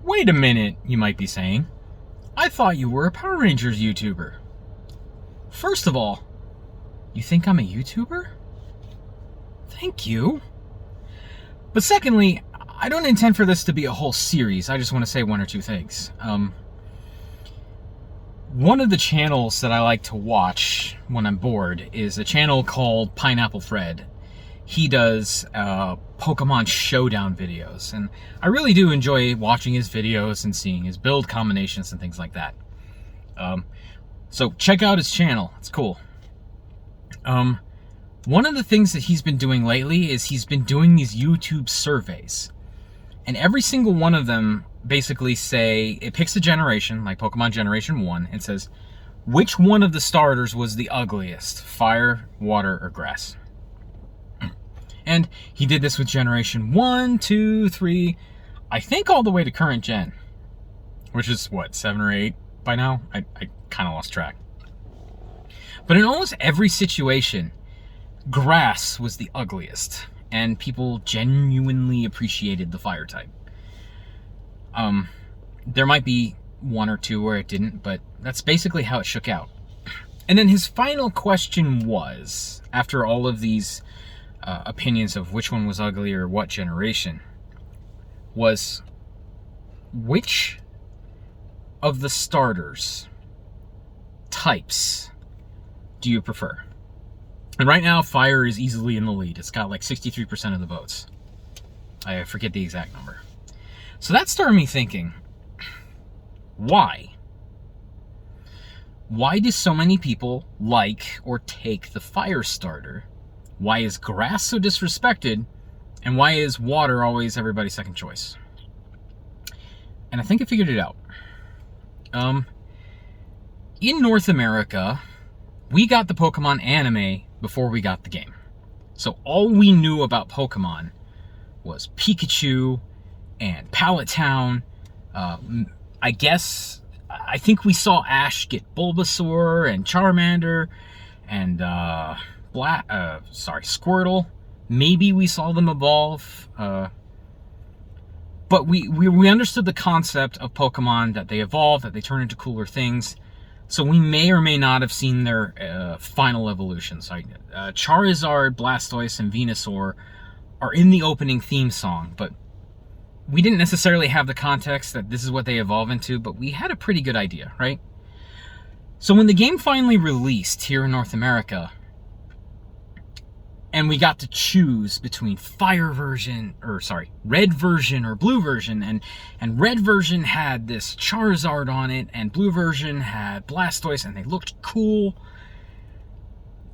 Wait a minute, you might be saying. I thought you were a Power Rangers YouTuber. First of all, you think I'm a YouTuber? Thank you. But secondly, I don't intend for this to be a whole series. I just want to say one or two things. One of the channels that I like to watch when I'm bored is a channel called Pineapple Fred. He does Pokemon Showdown videos, and I really do enjoy watching his videos and seeing his build combinations and things like that. So check out his channel, it's cool. One of the things that he's been doing lately is he's been doing these YouTube surveys. And every single one of them basically say, it picks a generation, like Pokemon Generation 1, and says, which one of the starters was the ugliest? Fire, water, or grass? And he did this with Generation 1, 2, 3, I think all the way to current gen. Which is, what, 7 or 8 by now? I kind of lost track. But in almost every situation, grass was the ugliest. And people genuinely appreciated the fire type. There might be one or two where it didn't, but that's basically how it shook out. And then his final question was, after all of these opinions of which one was ugly or what generation, was which of the starters types do you prefer? And right now, fire is easily in the lead. It's got like 63% of the votes. I forget the exact number. So that started me thinking, why? Why do so many people like or take the fire starter? Why is grass so disrespected? And why is water always everybody's second choice? And I think I figured it out. In North America, we got the Pokemon anime before we got the game. So all we knew about Pokemon was Pikachu and Pallet Town. I think we saw Ash get Bulbasaur and Charmander and Squirtle. Maybe we saw them evolve. But we understood the concept of Pokemon, that they evolve, that they turn into cooler things. So we may or may not have seen their final evolutions. Charizard, Blastoise, and Venusaur are in the opening theme song, but we didn't necessarily have the context that this is what they evolve into, but we had a pretty good idea, right? So when the game finally released here in North America, and we got to choose between red version or blue version, and red version had this Charizard on it, and blue version had Blastoise, and they looked cool.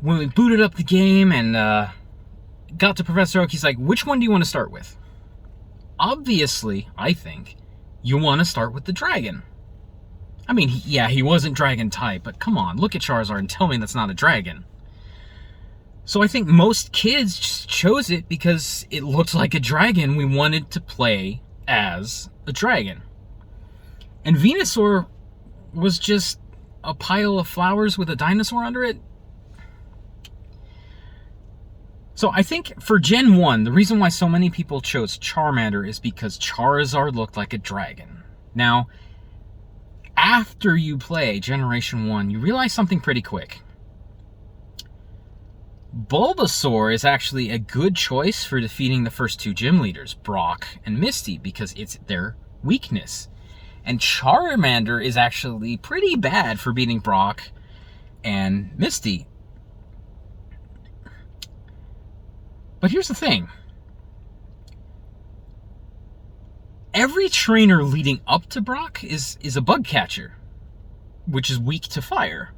When we booted up the game and got to Professor Oak, he's like, which one do you want to start with? Obviously, I think, you want to start with the dragon. I mean, he wasn't dragon type, but come on, look at Charizard and tell me that's not a dragon. So I think most kids just chose it because it looked like a dragon. We wanted to play as a dragon. And Venusaur was just a pile of flowers with a dinosaur under it. So I think for Gen 1, the reason why so many people chose Charmander is because Charizard looked like a dragon. Now, after you play Generation 1, you realize something pretty quick. Bulbasaur is actually a good choice for defeating the first two gym leaders, Brock and Misty, because it's their weakness. And Charmander is actually pretty bad for beating Brock and Misty. But here's the thing. Every trainer leading up to Brock is a bug catcher, which is weak to fire.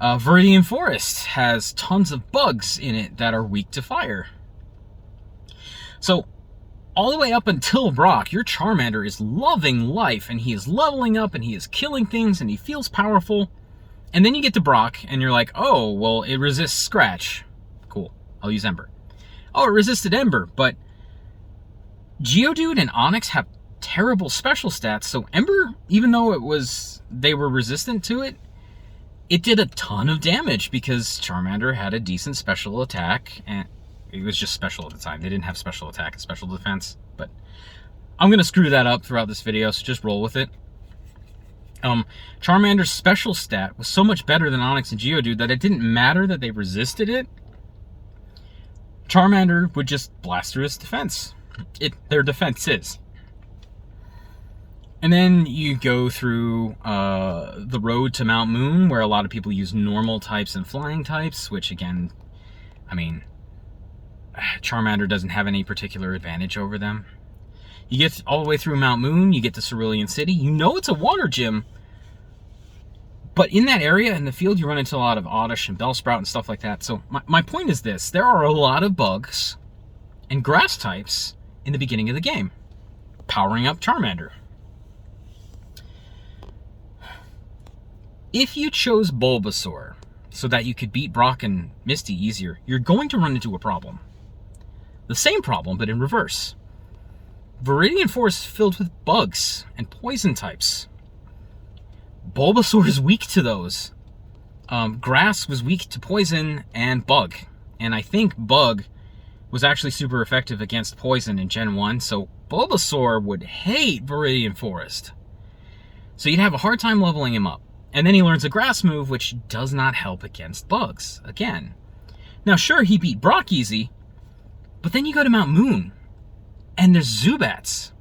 Viridian Forest has tons of bugs in it that are weak to fire. So, all the way up until Brock, your Charmander is loving life, and he is leveling up, and he is killing things, and he feels powerful. And then you get to Brock, and you're like, oh, well, it resists Scratch. Cool, I'll use Ember. Oh, it resisted Ember, but Geodude and Onix have terrible special stats, so Ember, even though they were resistant to it, it did a ton of damage because Charmander had a decent special attack, and it was just special at the time. They didn't have special attack and special defense, but I'm going to screw that up throughout this video, so just roll with it. Charmander's special stat was so much better than Onix and Geodude that it didn't matter that they resisted it. Charmander would just blast through its defense. Their defenses. And then you go through the road to Mount Moon, where a lot of people use normal types and flying types, which again, I mean, Charmander doesn't have any particular advantage over them. You get all the way through Mount Moon, you get to Cerulean City. You know it's a water gym, but in that area, in the field, you run into a lot of Oddish and Bellsprout and stuff like that. So my point is this. There are a lot of bugs and grass types in the beginning of the game, powering up Charmander. If you chose Bulbasaur so that you could beat Brock and Misty easier, you're going to run into a problem. The same problem, but in reverse. Viridian Forest is filled with bugs and poison types. Bulbasaur is weak to those. Grass was weak to poison and bug. And I think bug was actually super effective against poison in Gen 1, so Bulbasaur would hate Viridian Forest. So you'd have a hard time leveling him up. And then he learns a grass move, which does not help against bugs, again. Now sure, he beat Brock easy, but then you go to Mount Moon, and there's Zubats.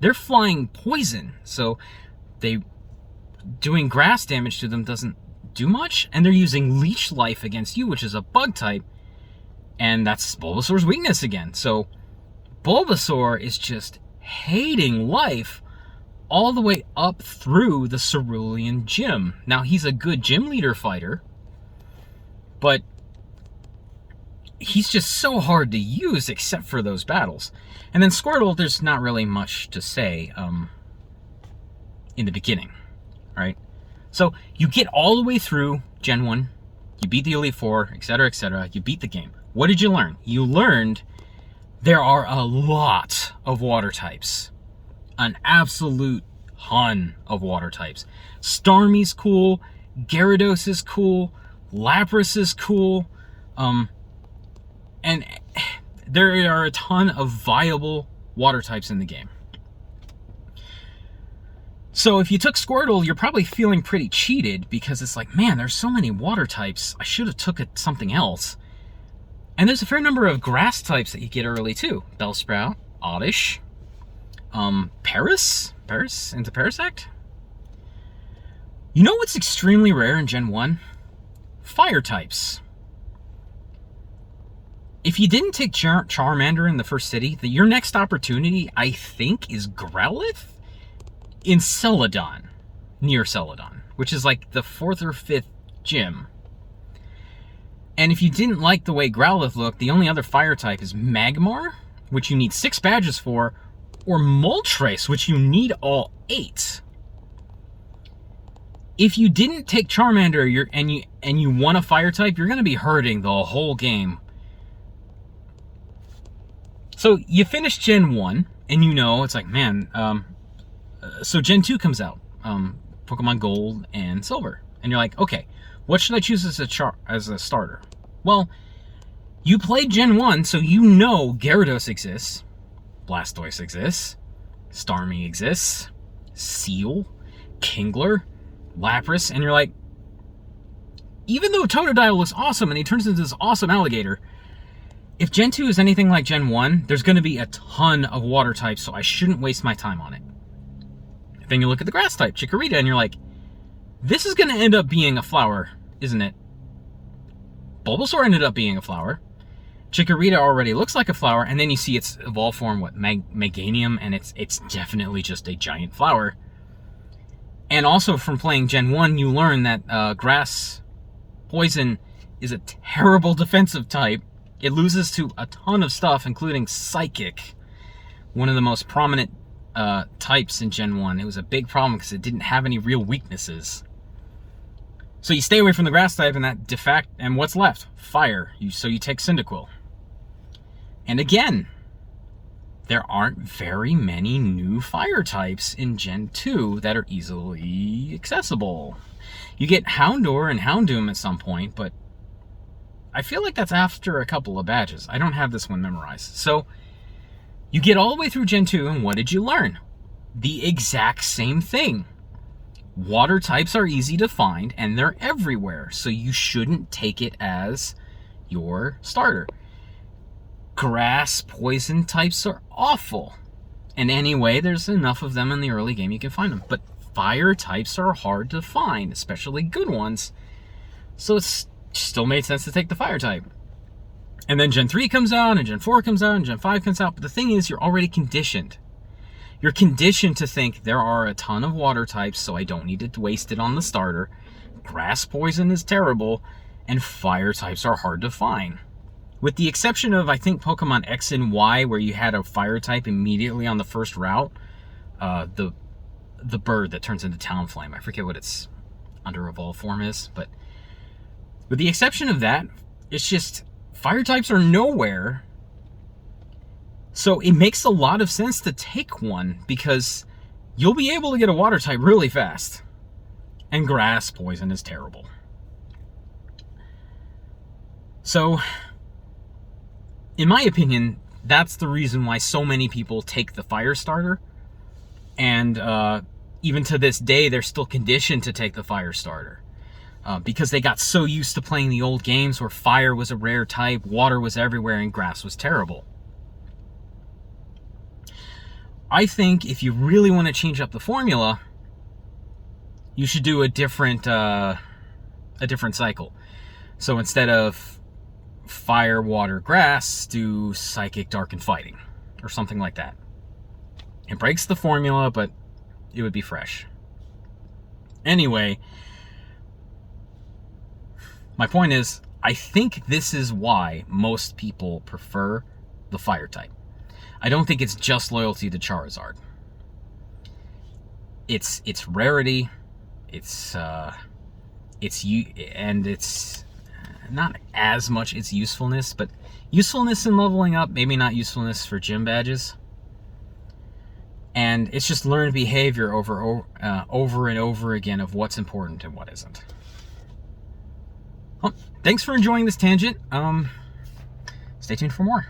They're flying poison, so doing grass damage to them doesn't do much, and they're using Leech Life against you, which is a bug type, and that's Bulbasaur's weakness again. So Bulbasaur is just hating life all the way up through the Cerulean Gym. Now, he's a good gym leader fighter, but he's just so hard to use except for those battles. And then Squirtle, there's not really much to say in the beginning, right? So you get all the way through Gen 1, you beat the Elite Four, etc., you beat the game. What did you learn? You learned there are a lot of water types. An absolute ton of water types. Starmie's cool, Gyarados is cool, Lapras is cool, and there are a ton of viable water types in the game. So if you took Squirtle, you're probably feeling pretty cheated because it's like, man, there's so many water types. I should have took something else. And there's a fair number of grass types that you get early too. Bellsprout, Oddish, Paris into Parasect. You know what's extremely rare in Gen 1? Fire types. If you didn't take Charmander in the first city, your next opportunity, I think, is Growlithe in Celadon, near Celadon, which is like the 4th or 5th gym. And if you didn't like the way Growlithe looked, the only other fire type is Magmar, which you need 6 badges for, or Moltres, which you need all 8. If you didn't take Charmander and you want a fire type, you're going to be hurting the whole game. So you finish Gen 1, and you know, it's like, man, so Gen 2 comes out, Pokemon Gold and Silver. And you're like, okay, what should I choose as a starter? Well, you played Gen 1, so you know Gyarados exists, Blastoise exists, Starmie exists, Seal, Kingler, Lapras, and you're like, even though Totodile looks awesome and he turns into this awesome alligator, if Gen 2 is anything like Gen 1, there's going to be a ton of water types, so I shouldn't waste my time on it. Then you look at the grass type, Chikorita, and you're like, this is going to end up being a flower, isn't it? Bulbasaur ended up being a flower. Chikorita already looks like a flower, and then you see its evolved form, Meganium, and it's definitely just a giant flower. And also from playing Gen 1, you learn that grass poison is a terrible defensive type. It loses to a ton of stuff, including Psychic, one of the most prominent types in Gen 1. It was a big problem because it didn't have any real weaknesses. So you stay away from the grass type, and what's left? Fire. So you take Cyndaquil. And again, there aren't very many new fire types in Gen 2 that are easily accessible. You get Houndour and Houndoom at some point, but I feel like that's after a couple of badges. I don't have this one memorized. So You get all the way through Gen 2, and what did you learn? The exact same thing. Water types are easy to find, and they're everywhere, so you shouldn't take it as your starter. Grass, poison types are awful. And anyway, there's enough of them in the early game you can find them. But fire types are hard to find, especially good ones. So it still made sense to take the fire type. And then Gen 3 comes out, and Gen 4 comes out, and Gen 5 comes out. But the thing is, you're already conditioned. You're conditioned to think there are a ton of water types, so I don't need to waste it on the starter. Grass poison is terrible, and fire types are hard to find. With the exception of, I think, Pokemon X and Y, where you had a fire type immediately on the first route. The bird that turns into Talonflame. I forget what its under evolved form is, but with the exception of that, it's just fire types are nowhere. So it makes a lot of sense to take one, because you'll be able to get a water type really fast. And grass poison is terrible. So, in my opinion, that's the reason why so many people take the fire starter. And even to this day, they're still conditioned to take the fire starter. Because they got so used to playing the old games where fire was a rare type, water was everywhere, and grass was terrible. I think if you really want to change up the formula, you should do a different cycle. So instead of fire, water, grass, do psychic, dark, and fighting, or something like that. It breaks the formula, but it would be fresh. Anyway, my point is, I think this is why most people prefer the fire type. I don't think it's just loyalty to Charizard. It's rarity, it's not as much its usefulness, but usefulness in leveling up, maybe not usefulness for gym badges. And it's just learned behavior over and over again of what's important and what isn't. Well, thanks for enjoying this tangent. Stay tuned for more.